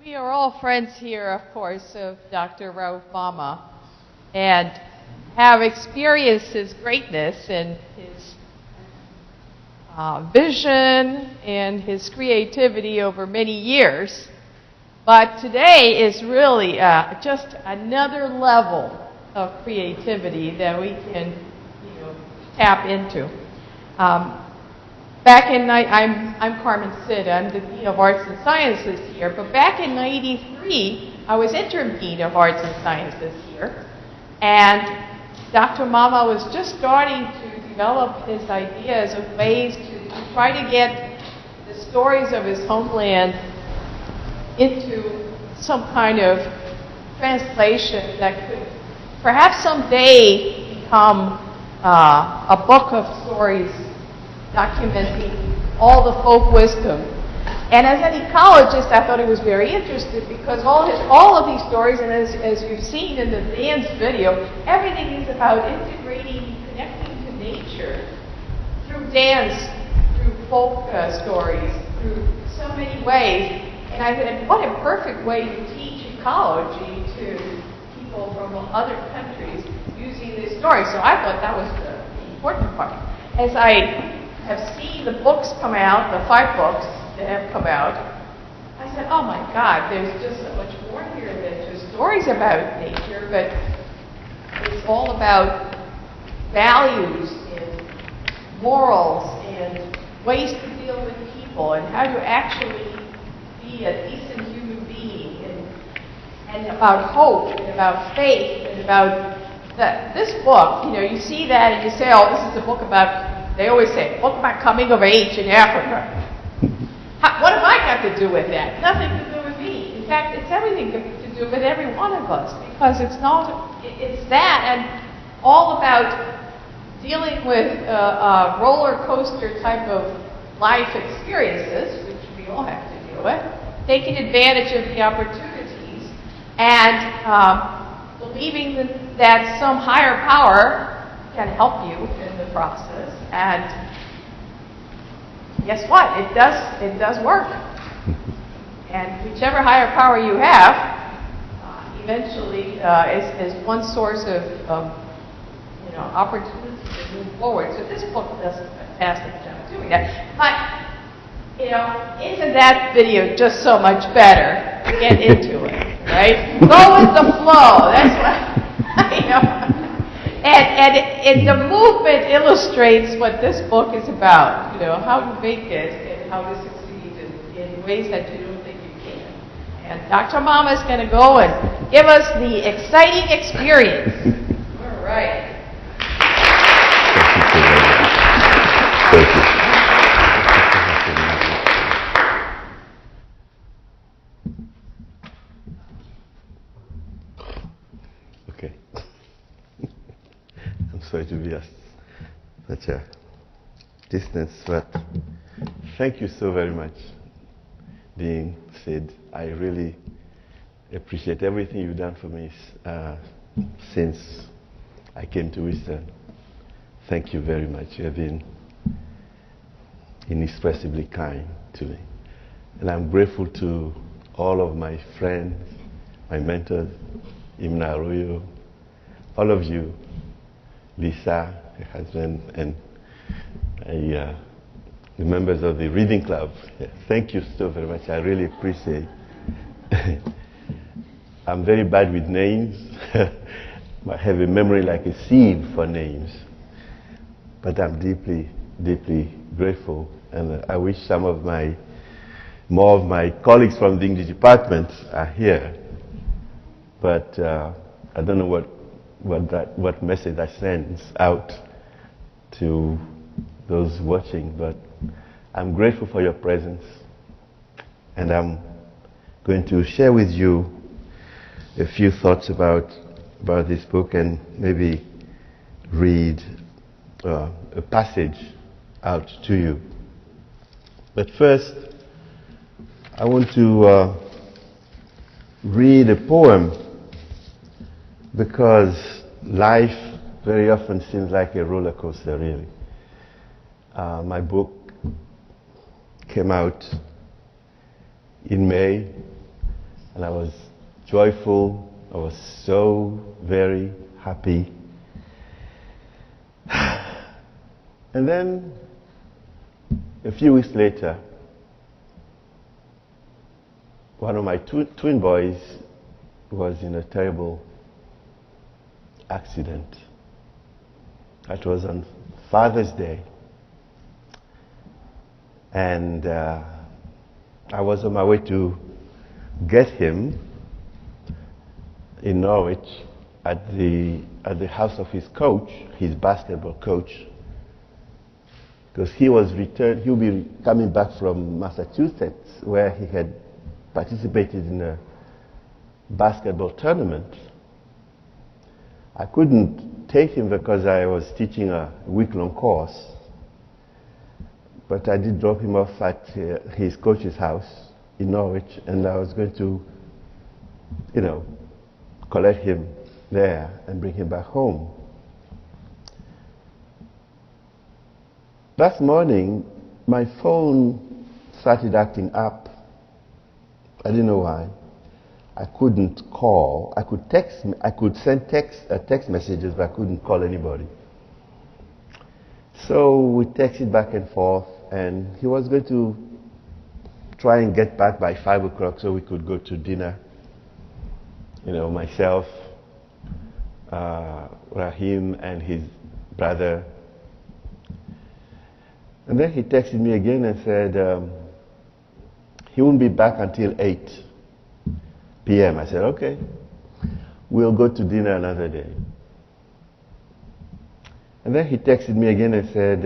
We are all friends here, of course, of Dr. Raouf Mama, and have experienced his greatness and his vision and his creativity over many years. But today is really just another level of creativity that we can, tap into. I'm Carmen Sid. I'm the Dean of Arts and Sciences here. But back in '93, I was interim Dean of Arts and Sciences here, and Dr. Mama was just starting to develop his ideas of ways to try to get the stories of his homeland into some kind of translation that could perhaps someday become a book of stories documenting all the folk wisdom. And as an ecologist, I thought it was very interesting because all of these stories, and as you've seen in the dance video, everything is about integrating, connecting to nature through dance, through folk stories, through so many ways. And I said, what a perfect way to teach ecology to people from other countries using this story. So I thought that was the important part. As I have seen the books come out, the 5 books that have come out, I said, oh my God, there's just so much more here than just stories about nature, but it's all about values and morals and ways to deal with people and how to actually be a decent human being and about hope and about faith and about this book, you see that and you say, oh, this is a book about, they always say, book about coming of age in Africa. What have I got to do with that? Nothing to do with me. In fact, it's everything to do with every one of us because it's that and all about dealing with roller coaster type of life experiences, which we all have to deal with, taking advantage of the opportunities and believing that some higher power can help you in the process. And guess what? It does work. And whichever higher power you have, eventually is one source of opportunity to move forward. So this book does a fantastic job doing that. But isn't that video just so much better to get into it, right? Go with the flow. That's what And the movement illustrates what this book is about, how to make it and how to succeed in ways that you don't think you can. And Dr. Mama is going to go and give us the exciting experience. All right. Thank you. Okay. I'm sorry to be at such a distance, but thank you so very much, Dean Sid. I really appreciate everything you've done for me since I came to Eastern. Thank you very much. You have been inexpressibly kind to me. And I'm grateful to all of my friends, my mentors, Imna Arroyo, all of you, Lisa, her husband, and the members of the reading club. Thank you so very much. I really appreciate it. I'm very bad with names. I have a memory like a sieve for names. But I'm deeply, deeply grateful. And I wish more of my colleagues from the English department are here. But I don't know what message that sends out to those watching, but I'm grateful for your presence, and I'm going to share with you a few thoughts about this book and maybe read a passage out to you. But first, I want to read a poem because life very often seems like a roller coaster, really. My book came out in May, And I was joyful. I was so very happy. And then, a few weeks later, one of my twin boys was in a terrible accident. That was on Father's Day. And I was on my way to get him in Norwich at the house of his coach, his basketball coach, because he'll be coming back from Massachusetts, where he had participated in a basketball tournament. I couldn't take him because I was teaching a week-long course, but I did drop him off at his coach's house in Norwich, and I was going to, collect him there and bring him back home. That morning, my phone started acting up. I didn't know why. I couldn't call. I could send text messages, but I couldn't call anybody. So we texted back and forth, and he was going to try and get back by 5 o'clock so we could go to dinner. Myself, Rahim, and his brother. And then he texted me again and said he won't be back until 8 p.m. I said, okay, we'll go to dinner another day. And then he texted me again and said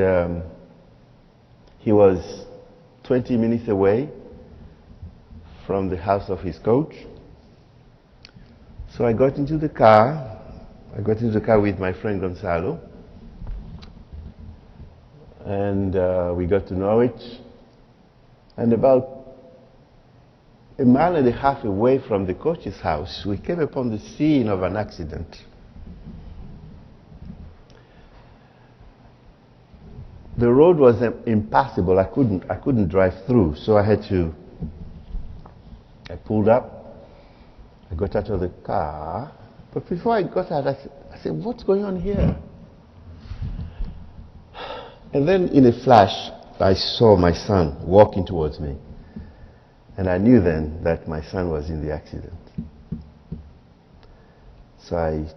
he was 20 minutes away from the house of his coach. So I got into the car. With my friend Gonzalo. And we got to Norwich. And about a mile and a half away from the coach's house, we came upon the scene of an accident. The road was impassable. I couldn't drive through, so I pulled up. I got out of the car, but before I got out, I said, what's going on here? And then in a flash, I saw my son walking towards me. And I knew then that my son was in the accident. So I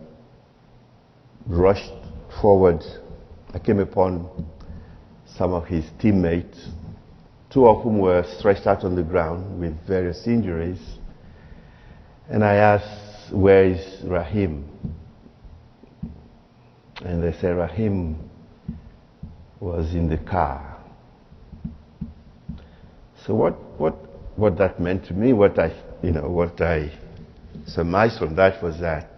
rushed forward. I came upon some of his teammates, two of whom were stretched out on the ground with various injuries. And I asked, where is Rahim? And they said, Rahim was in the car. So what that meant to me, what I surmised from that was that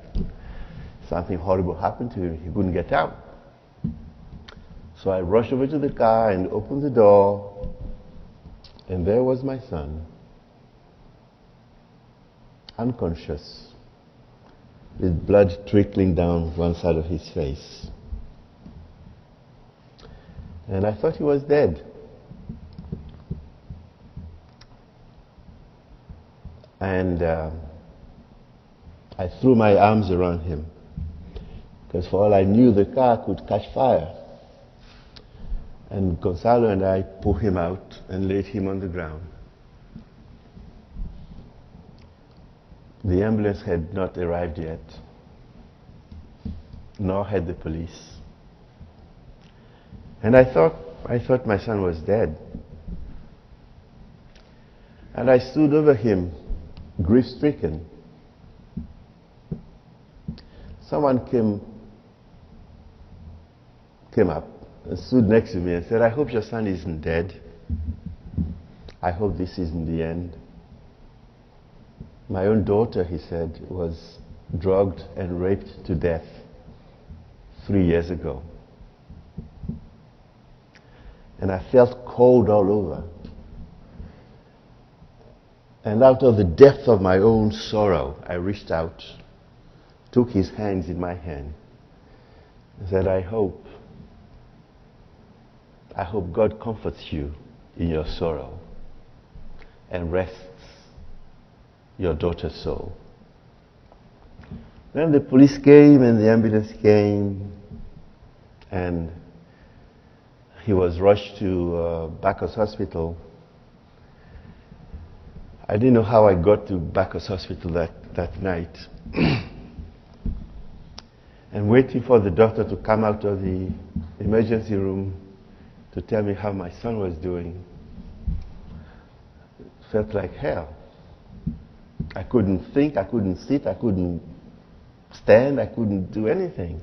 something horrible happened to him. He couldn't get out. So I rushed over to the car and opened the door, and there was my son, unconscious, with blood trickling down one side of his face. And I thought he was dead. And I threw my arms around him, because for all I knew, the car could catch fire. And Gonzalo and I pulled him out and laid him on the ground. The ambulance had not arrived yet, nor had the police. And I thought my son was dead. And I stood over him, grief-stricken. Someone came up and stood next to me and said, I hope your son isn't dead. I hope this isn't the end. My own daughter, he said, was drugged and raped to death 3 years ago. And I felt cold all over. And out of the depth of my own sorrow, I reached out, took his hands in my hand, and said, I hope God comforts you in your sorrow and rests your daughter's soul. Then the police came and the ambulance came, and he was rushed to Bacchus Hospital. I didn't know how I got to Bacchus Hospital that night. And waiting for the doctor to come out of the emergency room to tell me how my son was doing. It felt like hell. I couldn't think, I couldn't sit, I couldn't stand, I couldn't do anything.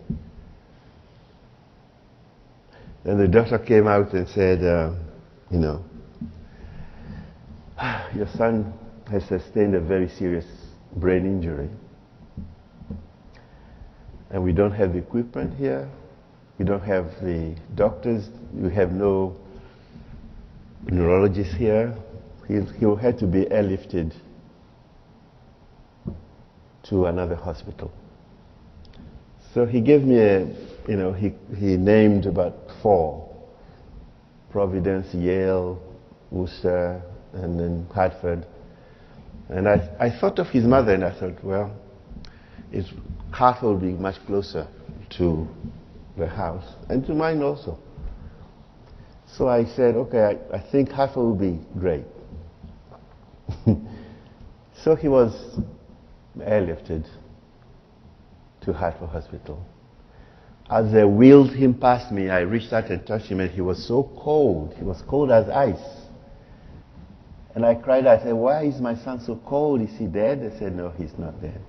Then the doctor came out and said, your son has sustained a very serious brain injury. And we don't have the equipment here. We don't have the doctors. We have no neurologist here. He had to be airlifted to another hospital. So he gave me he named about 4. Providence, Yale, Worcester, and then Hartford. And I thought of his mother and I thought, well, Hartford will be much closer to the house and to mine also. So I said, okay, I think Hartford will be great. So he was airlifted to Hartford Hospital. As they wheeled him past me, I reached out and touched him, and he was so cold. He was cold as ice. And I cried, I said, why is my son so cold? Is he dead? They said, no, he's not dead.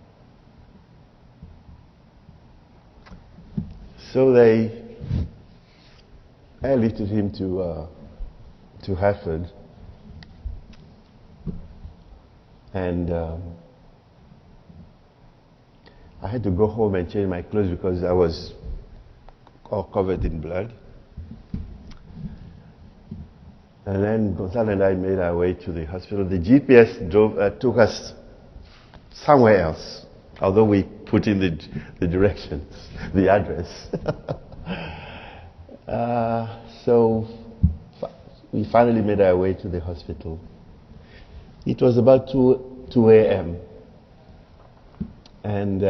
So they airlifted him to Hartford. And I had to go home and change my clothes because I was all covered in blood. And then Gonzalo and I made our way to the hospital. The GPS took us somewhere else, although we put in the directions, the address. So we finally made our way to the hospital. It was about 2 a.m. And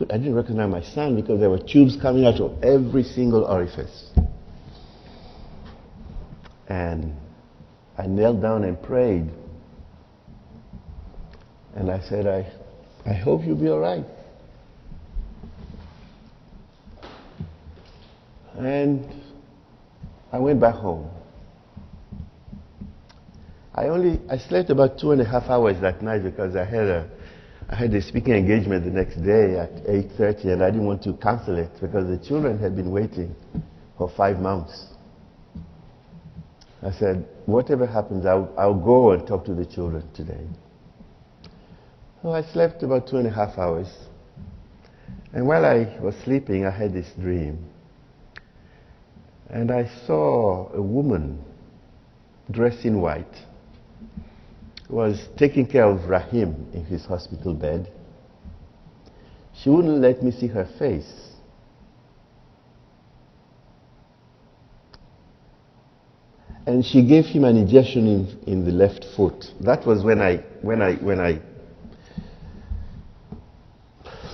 I didn't recognize my son because there were tubes coming out of every single orifice. And I knelt down and prayed. And I said, I hope you'll be all right. And I went back home. I slept about 2.5 hours that night because I had a speaking engagement the next day at 8:30, and I didn't want to cancel it because the children had been waiting for 5 months. I said, whatever happens, I'll go and talk to the children today. So I slept about 2.5 hours. And while I was sleeping, I had this dream. And I saw a woman dressed in white was taking care of Rahim in his hospital bed. She wouldn't let me see her face. And she gave him an injection in the left foot. That was when I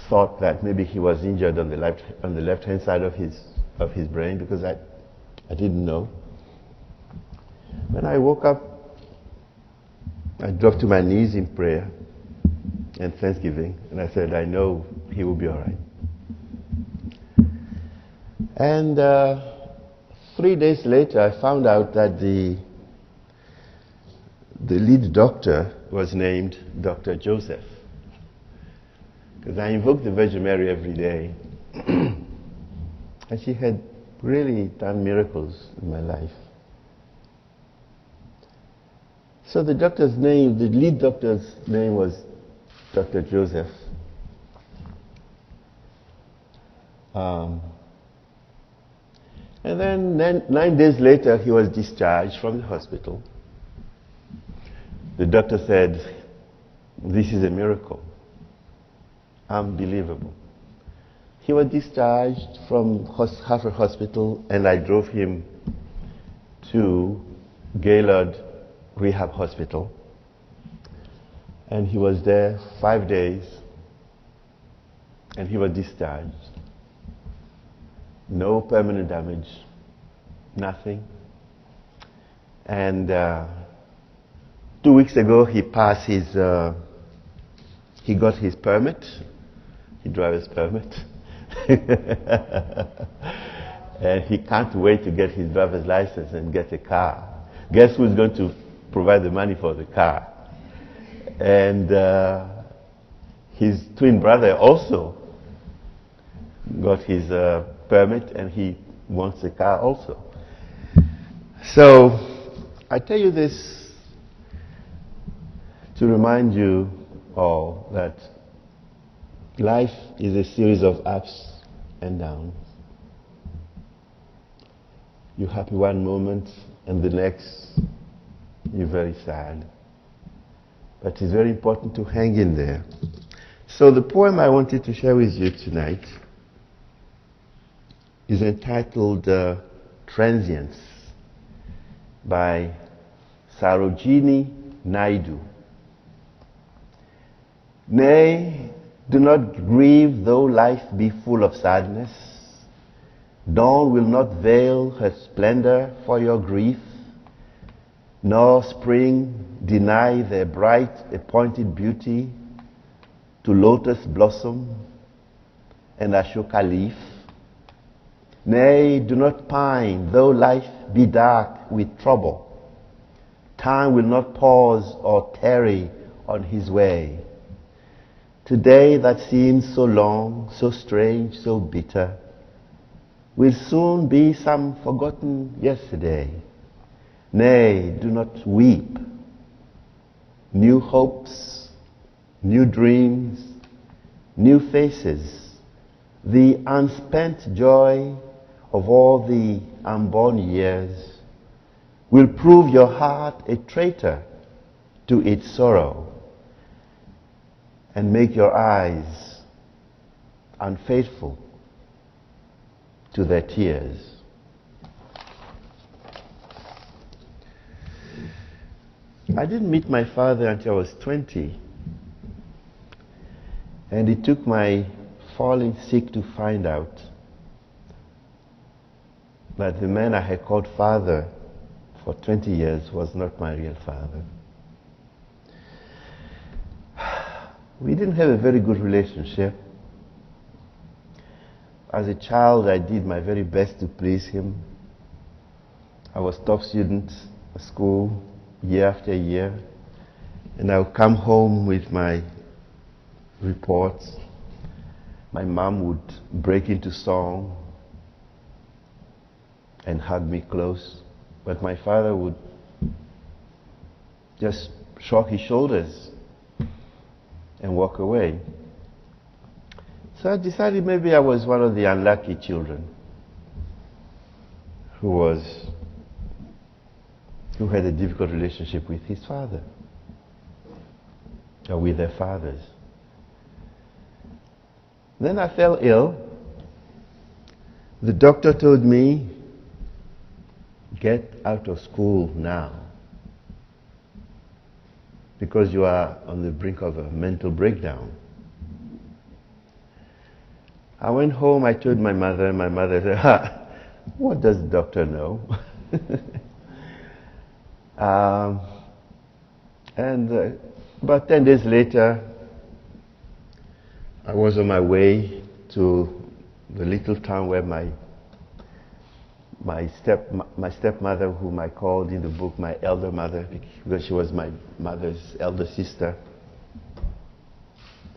thought that maybe he was injured on the left-hand side of his brain, because I didn't know. When I woke up, I dropped to my knees in prayer and thanksgiving, and I said, I know he will be all right. And 3 days later, I found out that the lead doctor was named Dr. Joseph, because I invoked the Virgin Mary every day, and she had really done miracles in my life. So the lead doctor's name was Dr. Joseph. And then 9 days later, he was discharged from the hospital. The doctor said, this is a miracle. Unbelievable. He was discharged from Hartford Hospital, and I drove him to Gaylord Rehab Hospital. And he was there 5 days, and he was discharged. No permanent damage, nothing. And 2 weeks ago, he passed his, he got his permit, his driver's permit. And he can't wait to get his driver's license and get a car. Guess who's going to provide the money for the car? And his twin brother also got his permit, and he wants a car also. So I tell you this to remind you all that life is a series of ups and downs. You're happy one moment, and the next you're very sad. But it's very important to hang in there. So the poem I wanted to share with you tonight is entitled Transience by Sarojini Naidu. Nay, do not grieve though life be full of sadness. Dawn will not veil her splendor for your grief, nor spring deny their bright appointed beauty to lotus blossom and ashoka leaf. Nay, do not pine though life be dark with trouble. Time will not pause or tarry on his way. Today that seems so long, so strange, so bitter, will soon be some forgotten yesterday. Nay, do not weep. New hopes, new dreams, new faces, the unspent joy of all the unborn years will prove your heart a traitor to its sorrow and make your eyes unfaithful to their tears. I didn't meet my father until I was 20, and it took my falling sick to find out that the man I had called father for 20 years was not my real father. We didn't have a very good relationship. As a child, I did my very best to please him. I was top student at school year after year, and I would come home with my reports. My mom would break into song and hug me close, but my father would just shrug his shoulders and walk away. So I decided maybe I was one of the unlucky children who had a difficult relationship with his father, or with their fathers. Then I fell ill. The doctor told me, get out of school now, because you are on the brink of a mental breakdown. I went home, I told my mother, and my mother said, what does the doctor know? About 10 days later, I was on my way to the little town where my stepmother, whom I called in the book my elder mother, because she was my mother's elder sister.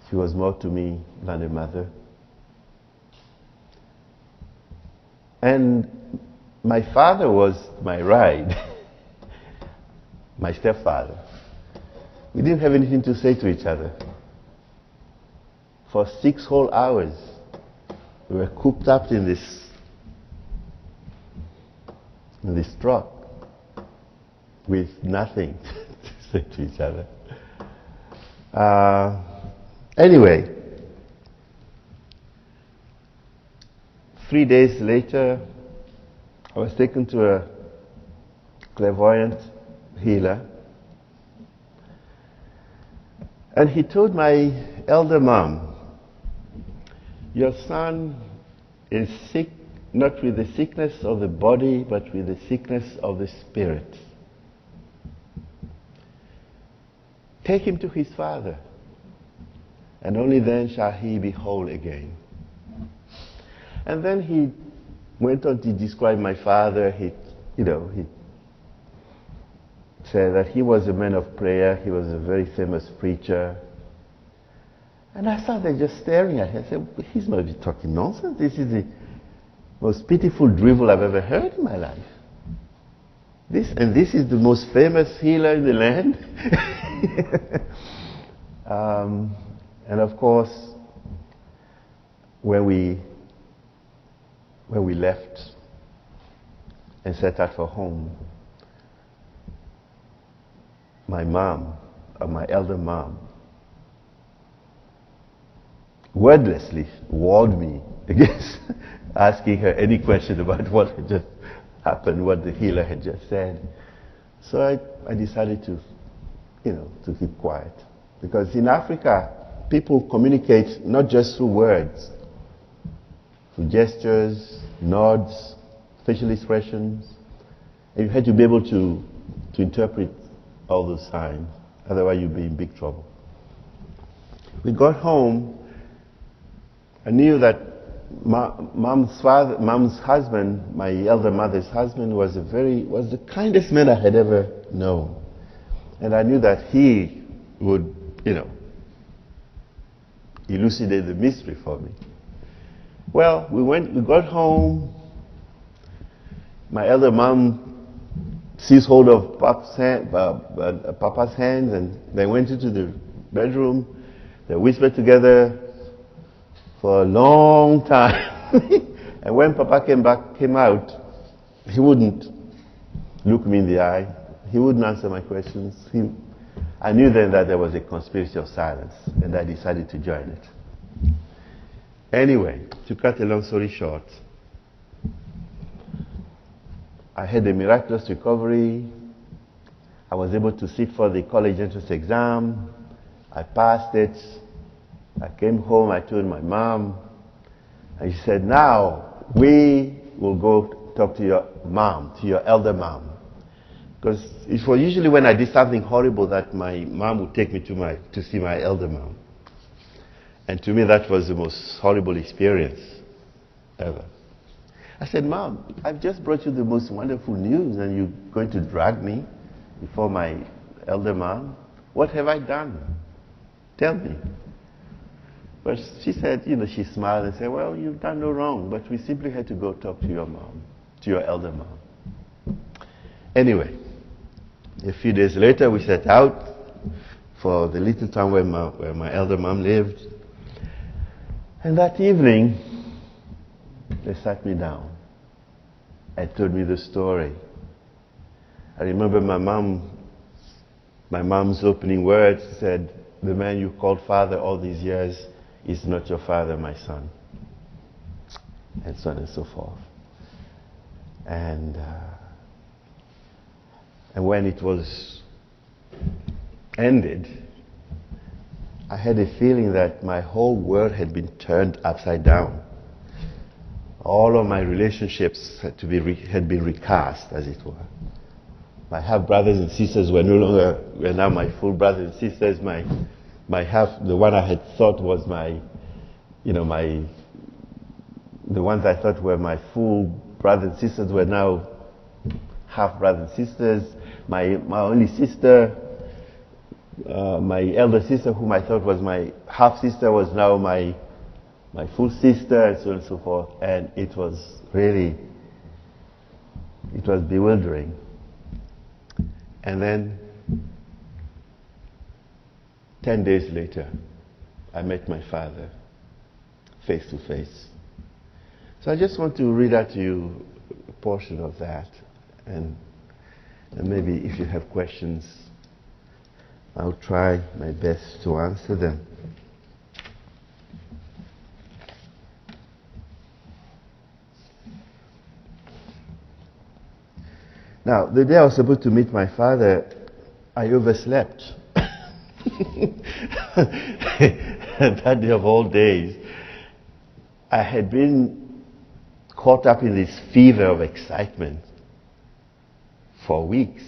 She was more to me than a mother. And my father was my ride, my stepfather. We didn't have anything to say to each other. For 6 whole hours, we were cooped up in this truck with nothing to say to each other. Anyway, 3 days later, I was taken to clairvoyant healer. And he told my elder mom, your son is sick, not with the sickness of the body, but with the sickness of the spirit. Take him to his father, and only then shall he be whole again. And then he went on to describe my father. He said that he was a man of prayer. He was a very famous preacher. And I sat there just staring at him. I said, he's not be talking nonsense. This is the most pitiful drivel I've ever heard in my life. This is the most famous healer in the land. And of course, when we left and set out for home, my elder mom, wordlessly warned me against asking her any question about what had just happened, what the healer had just said. So I decided to keep quiet. Because in Africa, people communicate not just through words, through gestures, nods, facial expressions. And you had to be able to interpret all those signs. Otherwise you'd be in big trouble. We got home. I knew that mom's husband, my elder mother's husband, was the kindest man I had ever known. And I knew that he would, elucidate the mystery for me. Well, we got home. My elder mom seized hold of Papa's hands, and they went into the bedroom. They whispered together for a long time. And when Papa came out, he wouldn't look me in the eye. He wouldn't answer my questions. I knew then that there was a conspiracy of silence, and I decided to join it. Anyway, to cut a long story short, I had a miraculous recovery. I was able to sit for the college entrance exam. I passed it. I came home, I told my mom, and she said, now we will go talk to your mom, to your elder mom. Because it was usually when I did something horrible that my mom would take me to see my elder mom. And to me that was the most horrible experience ever. I said, Mom, I've just brought you the most wonderful news and you're going to drag me before my elder mom? What have I done? Tell me. But she said, she smiled and said, well, you've done no wrong, but we simply had to go talk to your mom, to your elder mom. Anyway, a few days later we set out for the little town where my elder mom lived. And that evening, they sat me down and told me the story. I remember my mom's opening words said, the man you called father all these years is not your father, my son. And so on and so forth. And when it was ended, I had a feeling that my whole world had been turned upside down. All of my relationships had been recast, as it were. My half brothers and sisters were now my full brothers and sisters. The one I had thought was the ones I thought were my full brothers and sisters were now half brothers and sisters. My only sister, my elder sister, whom I thought was my half sister, was now my full sister, and so on and so forth. And it was bewildering. And then 10 days later, I met my father face to face. So I just want to read out to you a portion of that, and maybe if you have questions, I'll try my best to answer them. Now, the day I was supposed to meet my father, I overslept. That day of all days, I had been caught up in this fever of excitement for weeks.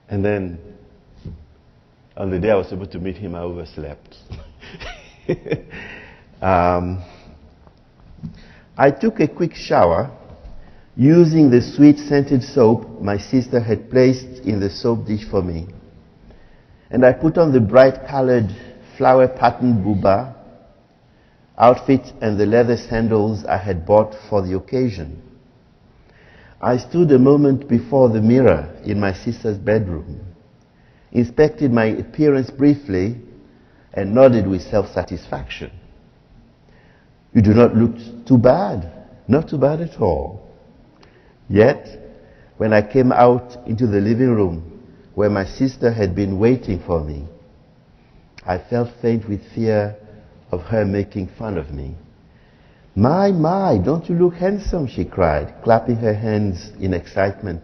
And then, on the day I was supposed to meet him, I overslept. I took a quick shower using the sweet scented soap my sister had placed in the soap dish for me. And I put on the bright colored flower patterned buba outfit and the leather sandals I had bought for the occasion. I stood a moment before the mirror in my sister's bedroom, inspected my appearance briefly, and nodded with self-satisfaction. You do not look too bad, not too bad at all. Yet, when I came out into the living room where my sister had been waiting for me, I felt faint with fear of her making fun of me. My, don't you look handsome, she cried, clapping her hands in excitement,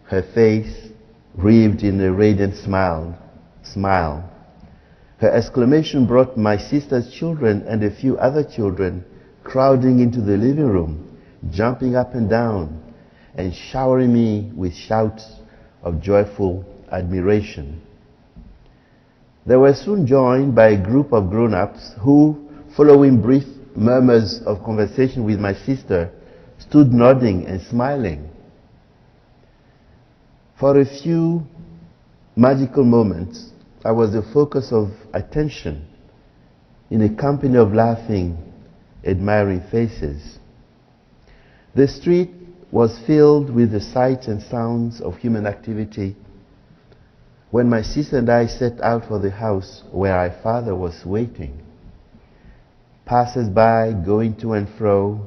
her face wreathed in a radiant smile. Her exclamation brought my sister's children and a few other children crowding into the living room, jumping up and down, and showering me with shouts of joyful admiration. They were soon joined by a group of grown-ups who, following brief murmurs of conversation with my sister, stood nodding and smiling. For a few magical moments, I was the focus of attention in a company of laughing, admiring faces. The street was filled with the sights and sounds of human activity when my sister and I set out for the house where our father was waiting. Passers-by going to and fro,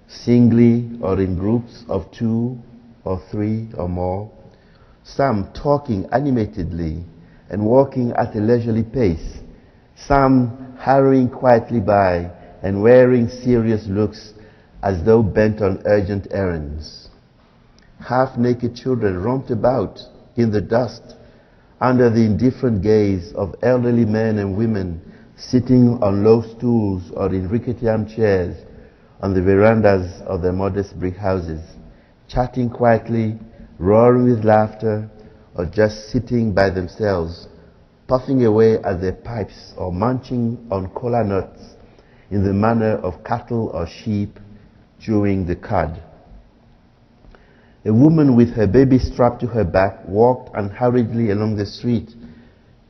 singly or in groups of 2 or 3 or more, some talking animatedly and walking at a leisurely pace, some hurrying quietly by and wearing serious looks as though bent on urgent errands. Half-naked children romped about in the dust under the indifferent gaze of elderly men and women sitting on low stools or in rickety armchairs on the verandas of their modest brick houses, chatting quietly, roaring with laughter, or just sitting by themselves, puffing away at their pipes or munching on cola nuts in the manner of cattle or sheep chewing the cud. A woman with her baby strapped to her back walked unhurriedly along the street,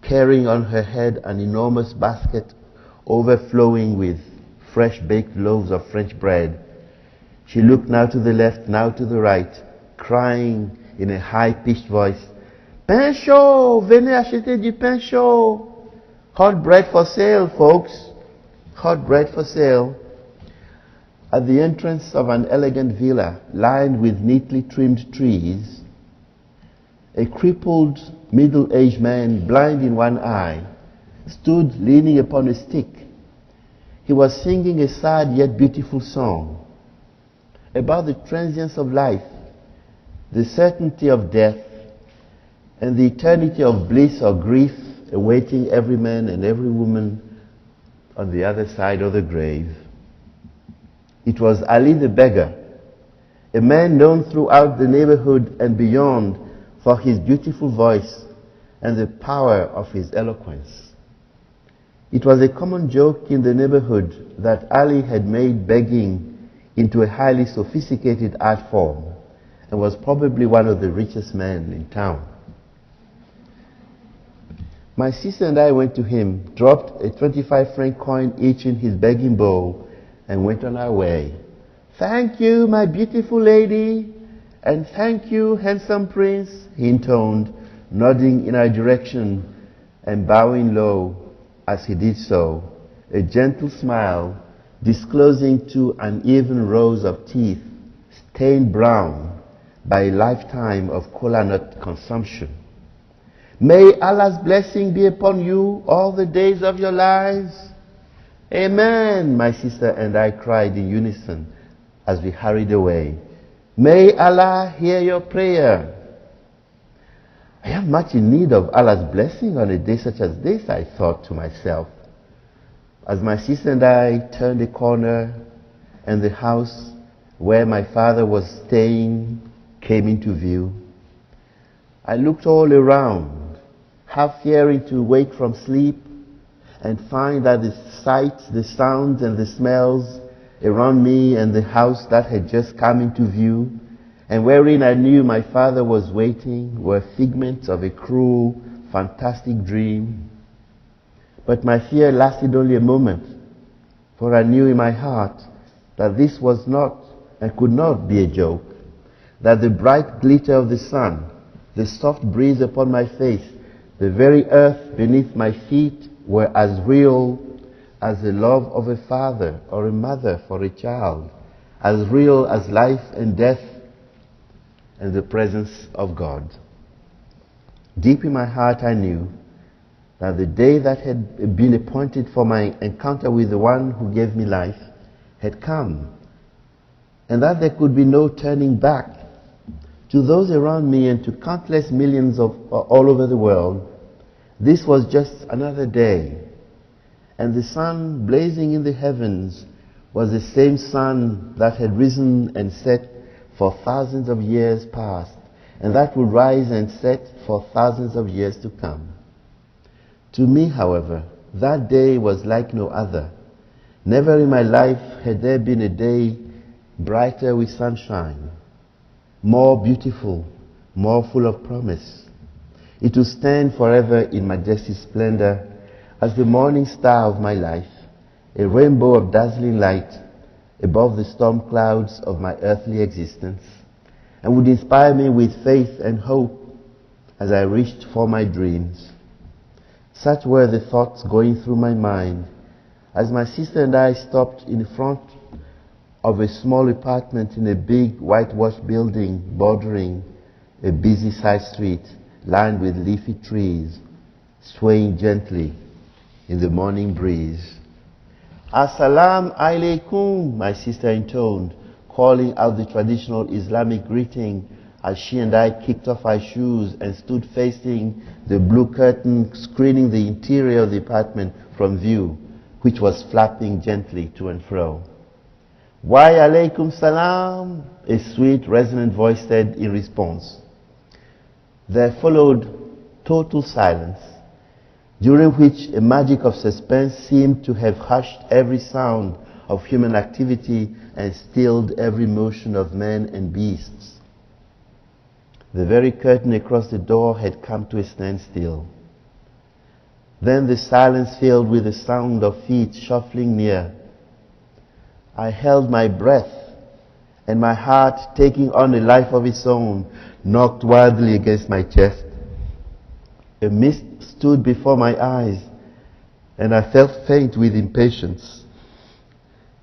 carrying on her head an enormous basket overflowing with fresh baked loaves of French bread. She looked now to the left, now to the right, crying in a high-pitched voice, "Pain chaud! Venez acheter du pain chaud! Hot bread for sale, folks! Hot bread for sale!" At the entrance of an elegant villa lined with neatly trimmed trees, a crippled middle-aged man, blind in one eye, stood leaning upon a stick. He was singing a sad yet beautiful song about the transience of life, the certainty of death, and the eternity of bliss or grief awaiting every man and every woman on the other side of the grave. It was Ali the beggar, a man known throughout the neighborhood and beyond for his beautiful voice and the power of his eloquence. It was a common joke in the neighborhood that Ali had made begging into a highly sophisticated art form and was probably one of the richest men in town. My sister and I went to him, dropped a 25-franc coin each in his begging bowl, and went on our way. "Thank you, my beautiful lady, and thank you, handsome prince," he intoned, nodding in our direction and bowing low as he did so, a gentle smile disclosing 2 uneven rows of teeth stained brown by a lifetime of cola nut consumption. "May Allah's blessing be upon you all the days of your lives." "Amen," my sister and I cried in unison as we hurried away, May Allah hear your prayer. I am much in need of Allah's blessing on a day such as this, I thought to myself. As my sister and I turned the corner and the house where my father was staying came into view, I looked all around, half fearing to wake from sleep and find that the sights, the sounds and the smells around me and the house that had just come into view and wherein I knew my father was waiting were figments of a cruel, fantastic dream. But my fear lasted only a moment, for I knew in my heart that this was not and could not be a joke, that the bright glitter of the sun, the soft breeze upon my face, the very earth beneath my feet were as real as the love of a father or a mother for a child, as real as life and death and the presence of God. Deep in my heart I knew that the day that had been appointed for my encounter with the one who gave me life had come, and that there could be no turning back. To those around me and to countless millions of all over the world, this was just another day, and the sun blazing in the heavens was the same sun that had risen and set for thousands of years past, and that will rise and set for thousands of years to come. To me, however, that day was like no other. Never in my life had there been a day brighter with sunshine, more beautiful, more full of promise. It will stand forever in majestic splendor as the morning star of my life, a rainbow of dazzling light above the storm clouds of my earthly existence, and would inspire me with faith and hope as I reached for my dreams. Such were the thoughts going through my mind as my sister and I stopped in front of a small apartment in a big whitewashed building bordering a busy side street lined with leafy trees, swaying gently in the morning breeze. Assalamu alaikum, my sister intoned, calling out the traditional Islamic greeting as she and I kicked off our shoes and stood facing the blue curtain screening the interior of the apartment from view, which was flapping gently to and fro. Wa alaikum salam, a sweet resonant voice said in response. There followed total silence, during which a magic of suspense seemed to have hushed every sound of human activity and stilled every motion of men and beasts. The very curtain across the door had come to a standstill. Then the silence filled with the sound of feet shuffling near. I held my breath, and my heart, taking on a life of its own, knocked wildly against my chest. A mist stood before my eyes, and I felt faint with impatience.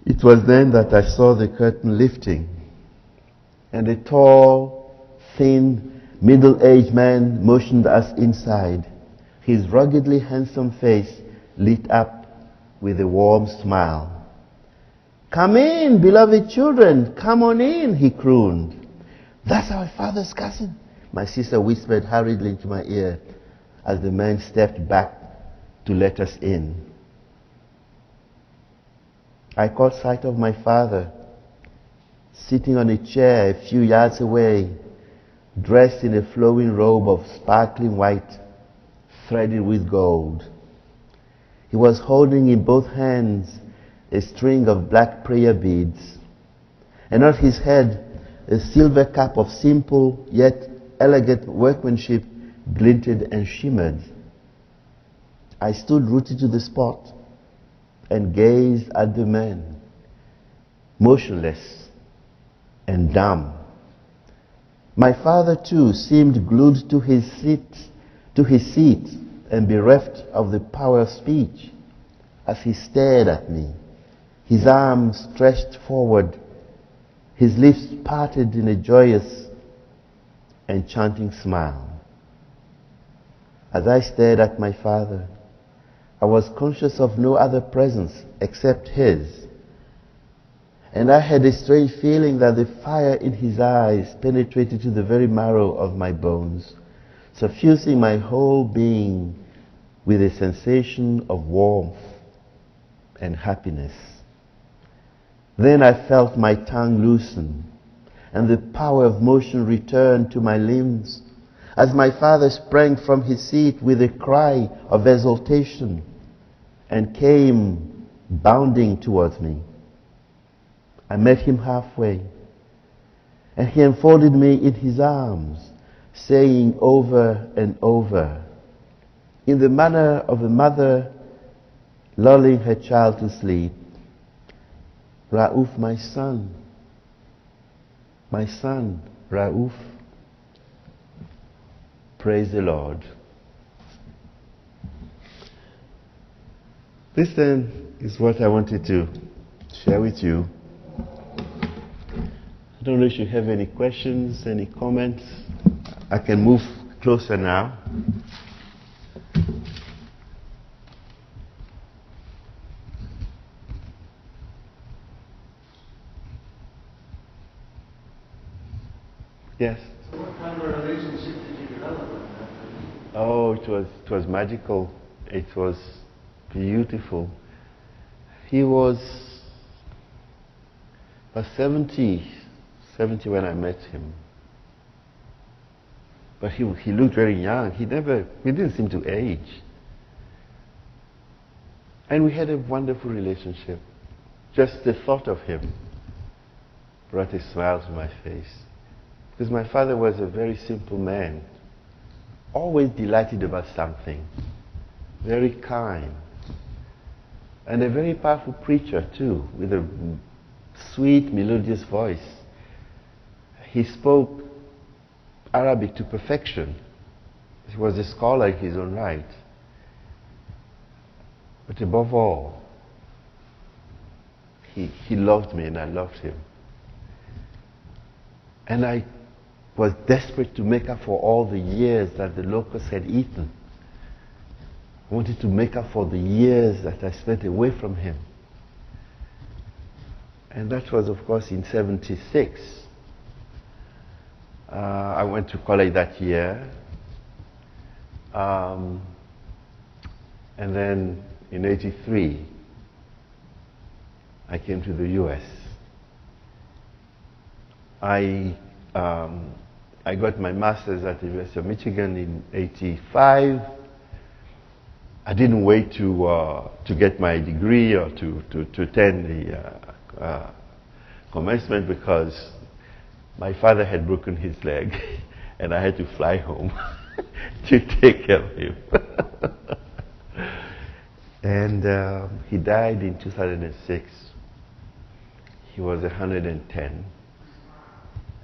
It was then that I saw the curtain lifting, and a tall, thin, middle-aged man motioned us inside, his ruggedly handsome face lit up with a warm smile. "Come in, beloved children, come on in," he crooned. "That's our father's cousin," my sister whispered hurriedly into my ear as the man stepped back to let us in. I caught sight of my father, sitting on a chair a few yards away, dressed in a flowing robe of sparkling white, threaded with gold. He was holding in both hands a string of black prayer beads, and on his head a silver cap of simple yet elegant workmanship glinted and shimmered. I stood rooted to the spot and gazed at the man, motionless and dumb. My father too seemed glued to his seat and bereft of the power of speech as he stared at me, his arms stretched forward, his lips parted in a joyous, enchanting smile. As I stared at my father, I was conscious of no other presence except his, And I had a strange feeling that the fire in his eyes penetrated to the very marrow of my bones, suffusing my whole being with a sensation of warmth and happiness. Then I felt my tongue loosen, and the power of motion returned to my limbs, as my father sprang from his seat with a cry of exultation and came bounding towards me. I met him halfway, and he enfolded me in his arms, saying over and over, in the manner of a mother lulling her child to sleep, "Raouf, my son, Raouf." Praise the Lord. This then is what I wanted to share with you. I don't know if you have any questions, any comments. I can move closer now. Yes. So what kind of a relationship did you develop with him? Oh, it was magical. It was beautiful. He was 70 when I met him. But he looked very young. He didn't seem to age. And we had a wonderful relationship. Just the thought of him brought a smile to my face. Because my father was a very simple man, always delighted about something, very kind, and a very powerful preacher too, with a sweet, melodious voice. He spoke Arabic to perfection. He was a scholar in his own right. But above all, he loved me and I loved him. And I was desperate to make up for all the years that the locusts had eaten. I wanted to make up for the years that I spent away from him. And that was, of course, in '76. I went to college that year. And then in '83, I came to the US. I got my master's at the University of Michigan in '85. I didn't wait to get my degree or to attend the commencement because my father had broken his leg and I had to fly home to take care of him. And he died in 2006. He was 110.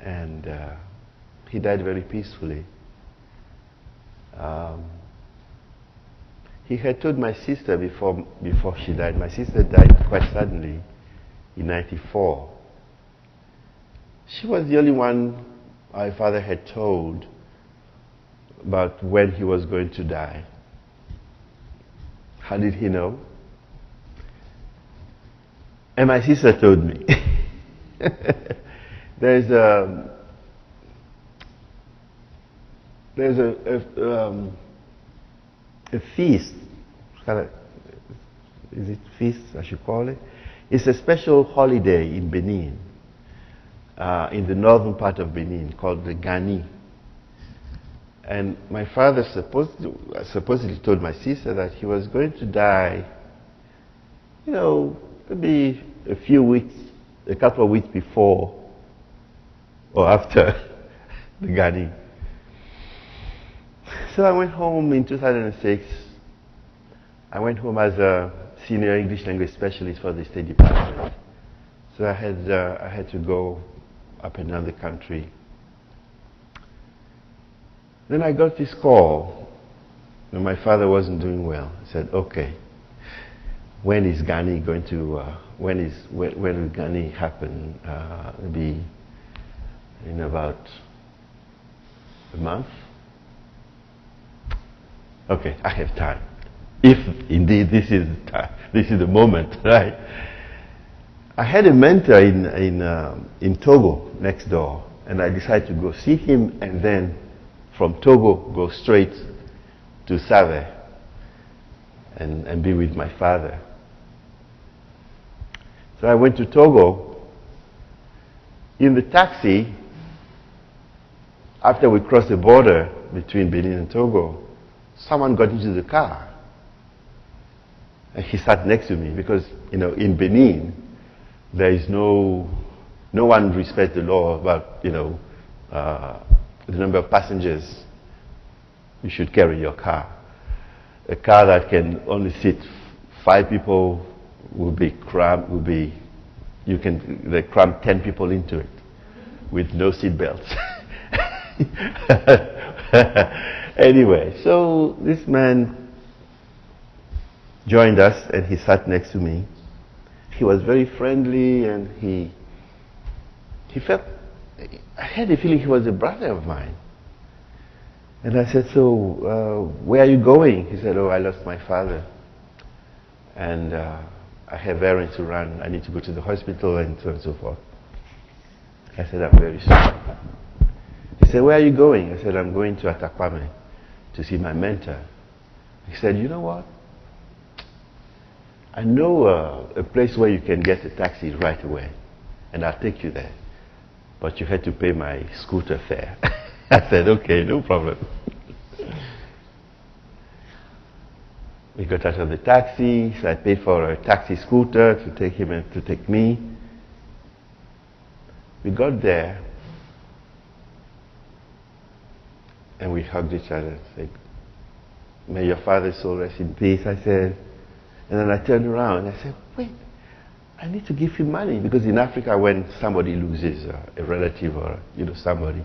And he died very peacefully. He had told my sister before she died. My sister died quite suddenly in '94. She was the only one my father had told about when he was going to die. How did he know? And my sister told me. There's a feast, is it feast I should call it? It's a special holiday in Benin, in the northern part of Benin, called the Gani. And my father supposedly told my sister that he was going to die, maybe a couple of weeks before or after the Gani. So I went home in 2006. I went home as a senior English language specialist for the State Department. So I had to go up and down the country. Then I got this call, and my father wasn't doing well. He said, "Okay, when is Gani going to? When will Gani happen? It'll be in about a month." Okay, I have time. If indeed this is the moment, right? I had a mentor in Togo next door, and I decided to go see him, and then from Togo go straight to Save and be with my father. So I went to Togo. In the taxi, after we crossed the border between Benin and Togo, someone got into the car. And he sat next to me because, in Benin, there is no one respects the law about, the number of passengers you should carry in your car. A car that can only seat 5 people will be crammed, they cram 10 people into it with no seat belts. Anyway, so this man joined us and he sat next to me. He was very friendly and he felt, I had a feeling he was a brother of mine. And I said, so where are you going? He said, oh, I lost my father. And I have errands to run. I need to go to the hospital and so on and so forth. I said, I'm very sorry. He said, where are you going? I said, I'm going to Atakwame to see my mentor. He said, you know what? I know a place where you can get a taxi right away, and I'll take you there. But you had to pay my scooter fare. I said, okay, no problem. We got out of the taxi, so I paid for a taxi scooter to take him and to take me. We got there, and we hugged each other. Said, may your father's soul rest in peace, I said. And then I turned around and I said, wait, I need to give him money. Because in Africa, when somebody loses a relative or somebody,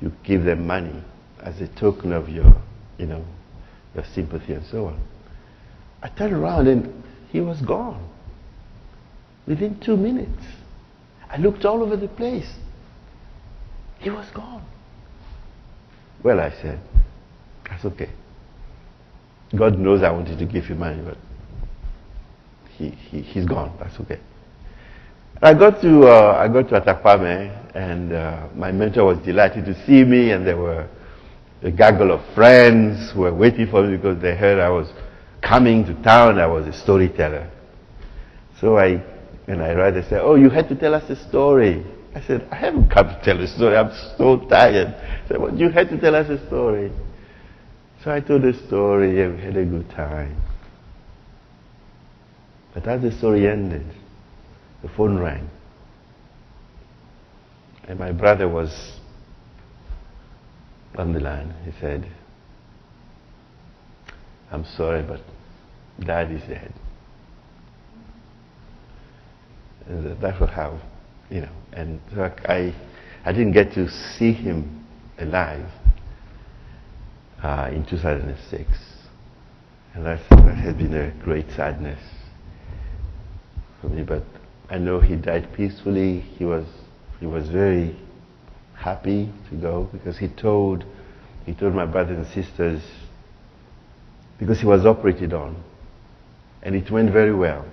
you give them money as a token of your sympathy and so on. I turned around and he was gone. Within 2 minutes. I looked all over the place. He was gone. Well, I said, that's okay. God knows I wanted to give him money, but he's gone. That's okay. I got to Atakwame, and my mentor was delighted to see me, and there were a gaggle of friends who were waiting for me because they heard I was coming to town. I was a storyteller. So I rather said, oh, you had to tell us a story. I said, I haven't come to tell a story. I'm so tired. He said, well, you had to tell us a story. So I told a story and we had a good time. But as the story ended, the phone rang. And my brother was on the line. He said, I'm sorry, but Dad is dead. And that was how, and so I didn't get to see him alive in 2006. And that has been a great sadness for me, but I know he died peacefully. He was very happy to go because he told my brothers and sisters, because he was operated on and it went very well.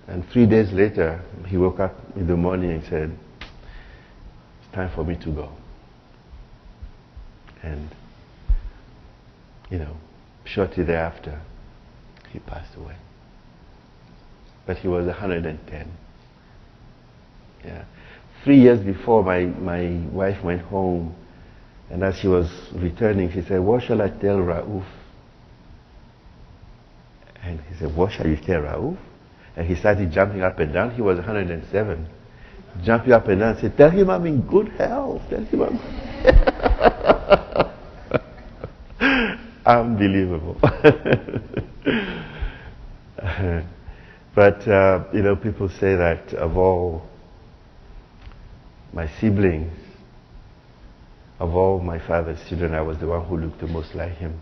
And 3 days later, he woke up in the morning and said, it's time for me to go. And, shortly thereafter, he passed away. But he was 110. Yeah. 3 years before, my wife went home, and as she was returning, she said, what shall I tell Raouf? And he said, what shall you tell Raouf? And he started jumping up and down. He was 107. Jumping up and down, said, tell him I'm in good health. Tell him I'm... Unbelievable. But, people say that of all my siblings, of all my father's children, I was the one who looked the most like him.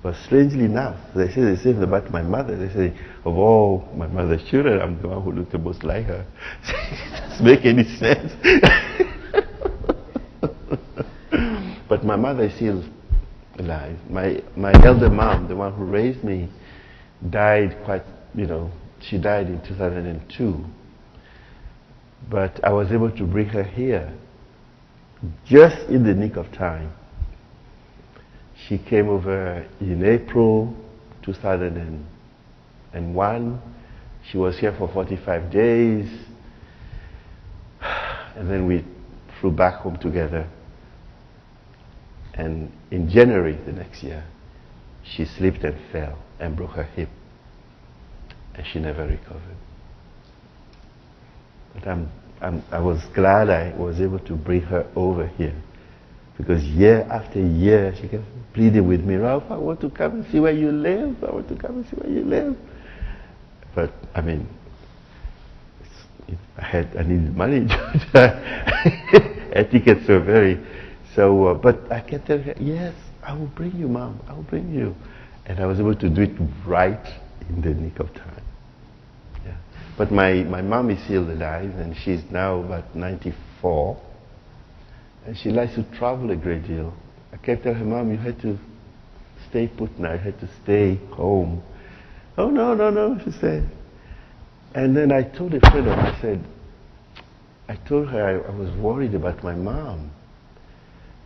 But strangely enough, they say the same about my mother. They say, of all my mother's children, I'm the one who looked the most like her. It doesn't make any sense. But my mother is still alive. My elder mom, the one who raised me, died quite, she died in 2002. But I was able to bring her here just in the nick of time. She came over in April 2001. She was here for 45 days. And then we flew back home together. And in January the next year, she slipped and fell and broke her hip. And she never recovered. But I was glad I was able to bring her over here. Because year after year, she kept pleading with me, Raouf, I want to come and see where you live. I want to come and see where you live. But, I mean, I needed money. Air tickets were very... So, but I kept telling her, yes, I will bring you, Mom. I will bring you. And I was able to do it right in the nick of time. Yeah. But my mom is still alive, and she's now about 94. And she likes to travel a great deal. I kept telling her, Mom, you had to stay put now. You had to stay home. Oh, no, she said. And then I told a friend of mine, I told her I was worried about my mom.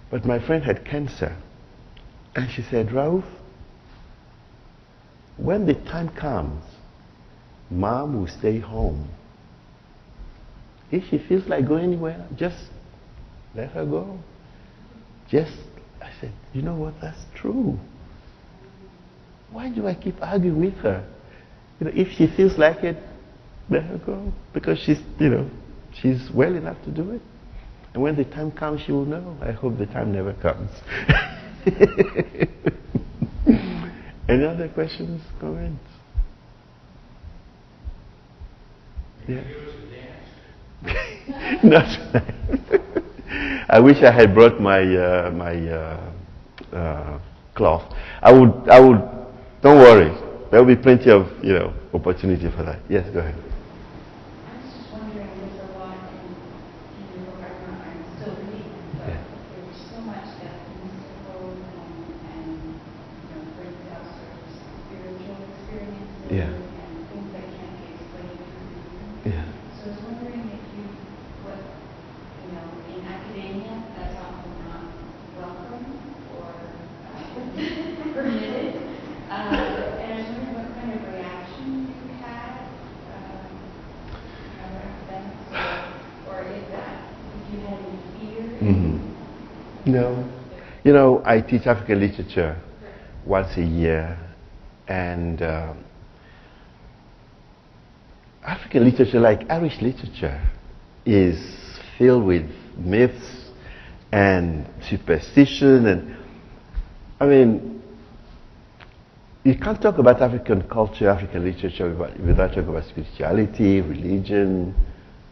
But my friend had cancer. And she said, Raouf, when the time comes, Mom will stay home. If she feels like going anywhere, just let her go. I said, you know what, that's true. Why do I keep arguing with her? If she feels like it, let her go. Because she's well enough to do it. And when the time comes, she will know. I hope the time never comes. Any other questions, comments? Yeah. Not. I wish I had brought my cloth. I would. Don't worry. There will be plenty of opportunity for that. Yes, go ahead. I was just wondering, there's a lot in your book. I'm still reading, but there's so much that's mystical and brings out sort of spiritual experiences and things that can't be explained through reason. Yeah. So I was wondering if in academia, that's often not welcome or permitted. And I was wondering what kind of reaction you had, or if you had any fear. Mm-hmm. No. I teach African literature once a year, and African literature, like Irish literature, is filled with myths and superstition, and I mean, you can't talk about African culture, African literature without talking about spirituality, religion,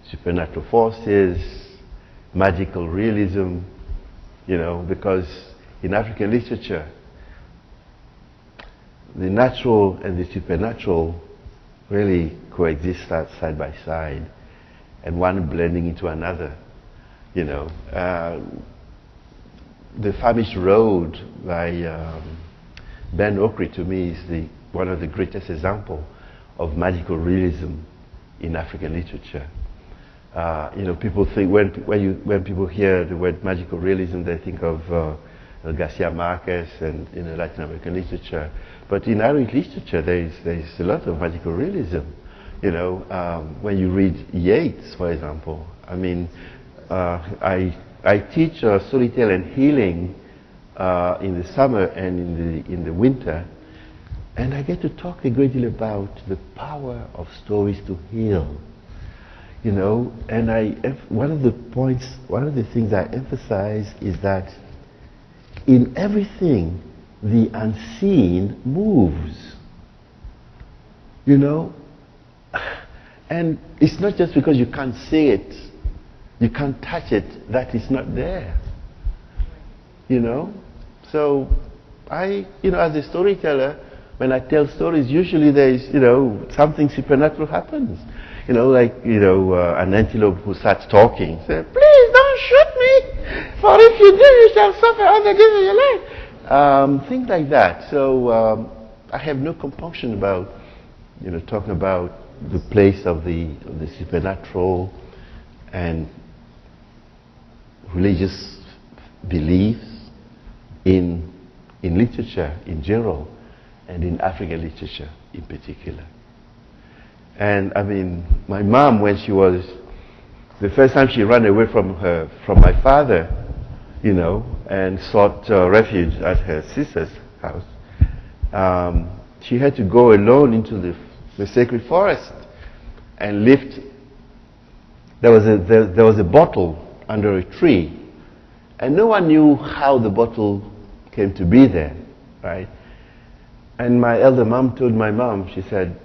supernatural forces, magical realism, because in African literature, the natural and the supernatural really coexist side by side, and one blending into another. The Famished Road by Ben Okri, to me, is one of the greatest examples of magical realism in African literature. People think when people hear the word magical realism, they think of Garcia Marquez and Latin American literature. But in Irish literature, there's a lot of magical realism. When you read Yeats, for example, I mean, I teach storytelling and healing in the summer and in the winter, and I get to talk a great deal about the power of stories to heal. And one of the things I emphasize is that in everything, the unseen moves. And it's not just because you can't see it, you can't touch it, that it's not there. So as a storyteller, when I tell stories, usually there's, something supernatural happens. An antelope who starts talking, say, please don't shoot me, for if you do, you shall suffer all the days of your life. Things like that. So I have no compunction about, talking about the place of the supernatural and religious beliefs in literature in general and in African literature in particular. And I mean, my mom, when she was, the first time she ran away from my father, you know, and sought refuge at her sister's house, she had to go alone into the sacred forest and lift. There was a bottle under a tree, and no one knew how the bottle came to be there, right? And my elder mom told my mom, she said,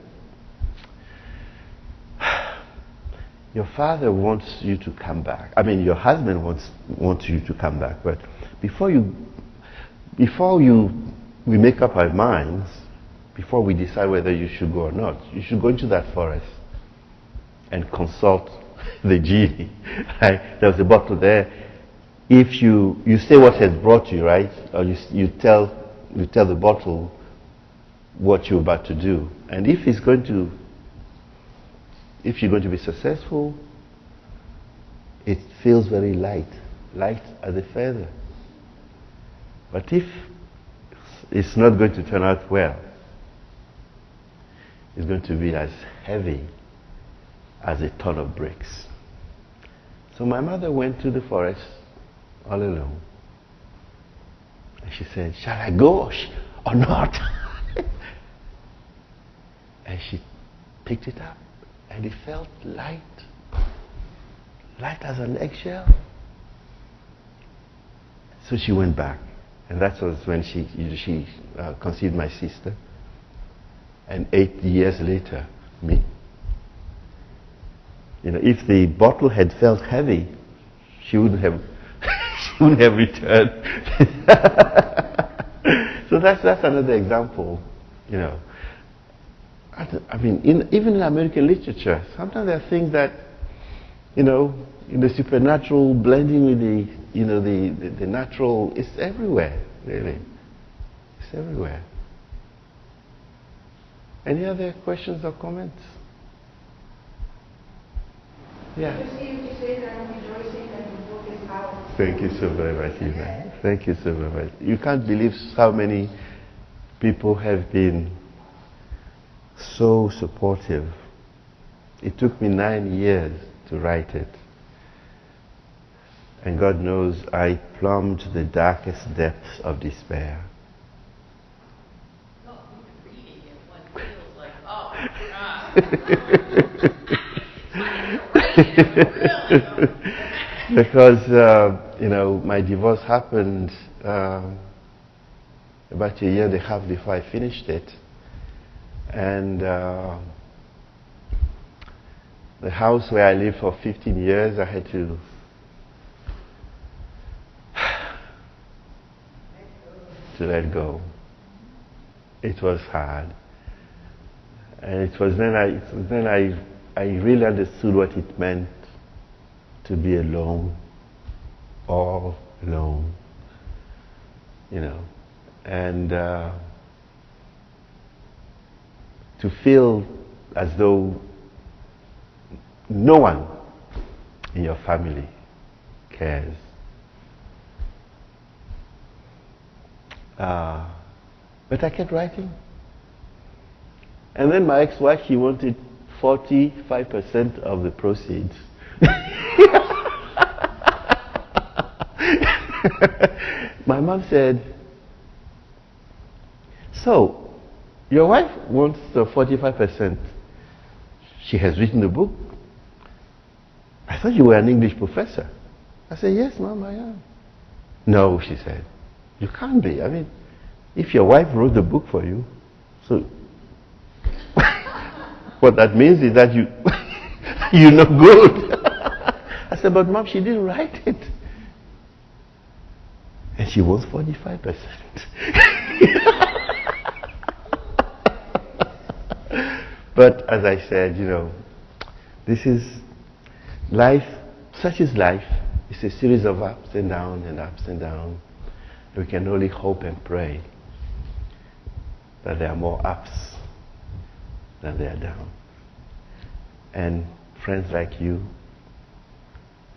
your father wants you to come back. I mean, your husband wants you to come back, but before we make up our minds, before we decide whether you should go or not, you should go into that forest and consult the genie. Right? There's a bottle there. If you say what has brought you, right? Or you tell the bottle what you're about to do. And if you're going to be successful, it feels very light as a feather. But if it's not going to turn out well, it's going to be as heavy as a ton of bricks. So my mother went to the forest all alone. And she said, shall I go or not? And she picked it up, and it felt light as an eggshell. So she went back, and that was when she conceived my sister, and 8 years later, me. You know, if the bottle had felt heavy, she wouldn't have returned. So that's another example, you know. I mean, even in American literature, sometimes there are things that, you know, in the supernatural blending with the natural. It's everywhere, really. It's everywhere. Any other questions or comments? Yeah. You say that I'm rejoicing that the book is out. Thank you so very much, Eva. Thank you so very much. You can't believe how many people have been so supportive. It took me 9 years to write it. And God knows I plumbed the darkest depths of despair. No, reading it, one feels like, oh my God. Because, you know, my divorce happened about a year and a half before I finished it. And the house where I lived for 15 years, I had to let go. It was hard. And it was then I really understood what it meant to be alone, all alone, you know, and to feel as though no one in your family cares. But I kept writing. And then my ex-wife, she wanted 45% of the proceeds. My mom said, so, your wife wants the 45%. She has written a book. I thought you were an English professor. I said, yes, Mom, I am. No, she said, you can't be. I mean, if your wife wrote the book for you, so what that means is that you're no good. I said, but Mom, she didn't write it. And she wants 45%. But as I said, you know, this is life, such is life. It's a series of ups and downs and ups and downs. We can only hope and pray that there are more ups than there are downs. And friends like you,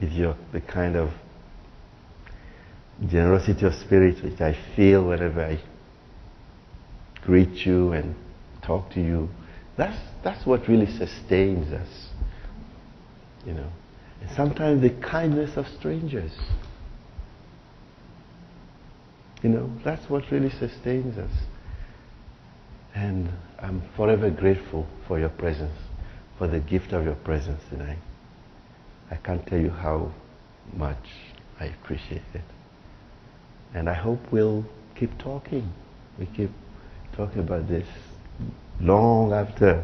with the kind of generosity of spirit which I feel whenever I greet you and talk to you, that's what really sustains us, you know. And sometimes the kindness of strangers, you know, that's what really sustains us. And I'm forever grateful for your presence, for the gift of your presence tonight. I can't tell you how much I appreciate it. And I hope we'll keep talking. We keep talking about this long after,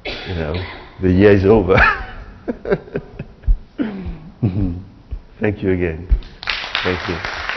you know, the year is over. Thank you again. Thank you.